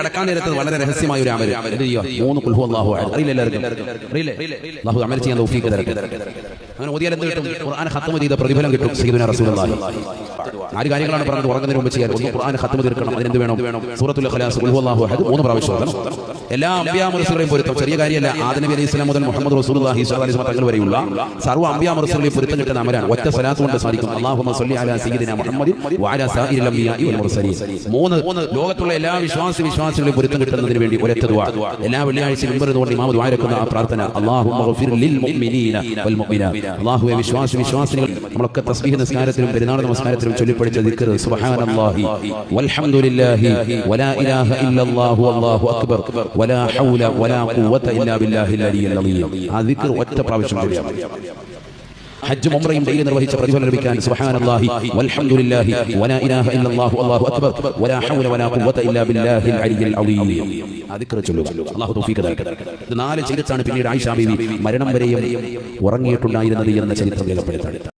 കടക്കാൻ നേരത്ത് വളരെ രഹസ്യമായ ഒരു അമൽ. എന്ത് ചെയ്യുക? 3 ഖുൽ ഹുവല്ലാഹു അഹദ്. അറിയില്ല എല്ലാവർക്കും? അറിയില്ലേ? അല്ലാഹു അമൽ ചെയ്യാൻ തൗഫീഖ് തരട്ടെ. അങ്ങനെ ഓതിയാൽ എന്ത് കിട്ടും? ഖുർആൻ ഖത്മ ചെയ്ത പ്രതിഫലം കിട്ടും. സയ്യിദുനാ റസൂലുള്ളാഹി 4 കാര്യങ്ങളാണ് പറഞ്ഞത് ഉറങ്ങുന്നതിന് മുമ്പ് ചെയ്യാൻ. ഒന്ന് ഖുർആൻ ഖത്മ തീർക്കണം. അതിനെന്ത് വേണം? സൂറത്തുൽ ഇഖ്ലാസ്, ഖുൽ ഹുവല്ലാഹു അഹദ് 3 പ്രാവശ്യം ഓതണം. എല്ലാ അംബിയാ മുർസലുകളെയും പൊരുത്തം ചെറിയ കാര്യമല്ല. ആദം നബി അലൈഹി സ്വലാം മുതൽ മുഹമ്മദ് റസൂലുള്ളാഹി സ്വല്ലല്ലാഹു അലൈഹി വസല്ലം തങ്ങൾ വരെയുള്ള സർവ്വ അംബിയാ മുർസലുകളെയും പൊരുത്തം കിട്ടുന്ന അമലാണ്. ഒറ്റ സ്വലാത്ത് കൊണ്ട് സാധിക്കും. അല്ലാഹുമ്മ സ്വല്ലി അലാ സയ്യിദിനാ മുഹമ്മദിൻ വഅലാ സായിരിൽ അംബിയാഇ വൽ മുർസലീൻ. 3 ലോകത്തുള്ള എല്ലാ വിശ്വാസികളെയും പൊരുത്തം കിട്ടുന്നതിന് വേണ്ടി ഒരൊറ്റ ദുആ. എല്ലാ വെള്ളിയാഴ്ചയും മിമ്പറിൽ ഇമാം ദുആ ഇറക്കുന്ന ആ പ്രാർത്ഥന, അല്ലാഹുമ്മ ഗഫിർ ലിൽ മുഅ്മിനീന വൽ മുഅ്മിനാത്ത്. അല്ലാഹുവേ വിശ്വാസികൾ നമ്മളൊക്കെ തസ്ബീഹ് നിസ്കാരത്തിലും പെരുന്നാൾ നമസ്കാരത്തിലും ചൊല്ലിപ്പഠിച്ച ദിക്ർ സുബ്ഹാനല്ലാഹി വൽഹംദുലില്ലാഹി വലാ ഇലാഹ ഇല്ലല്ലാഹു വല്ലാഹു അക്ബർ വലാ ഹൗല വലാ ഖുവത ഇല്ലാ ബില്ലാഹിൽ അലിയ്യിൽ അളീം. ആ ദിക്ർ ഒറ്റ പ്രാവശ്യം ചൊല്ലിയാൽ ഹജ്ജും ഉംറയും ഡെയിലി നിർവഹിച്ച പ്രതിഫലം ലഭിക്കാൻ സുബ്ഹാനല്ലാഹി വൽഹംദുലില്ലാഹി വലാ ഇലാഹ ഇല്ലല്ലാഹു വല്ലാഹു അക്ബർ വലാ ഹൗല വലാ ഖുവത ഇല്ലാ ബില്ലാഹിൽ അലിയ്യിൽ അളീം. ആ ദിക്ർ ചൊല്ലുക. അല്ലാഹു തൗഫീഖ് തരട്ടെ. ഇത് 4 ചെയ്തിട്ടാണ് പിന്നീട് ആയിഷ ബീവി മരണം വരെയും ഉറങ്ങിയിട്ടുണ്ടായിരുന്നത് എന്ന ചരിത്രം രേഖപ്പെടുത്തുന്നത്.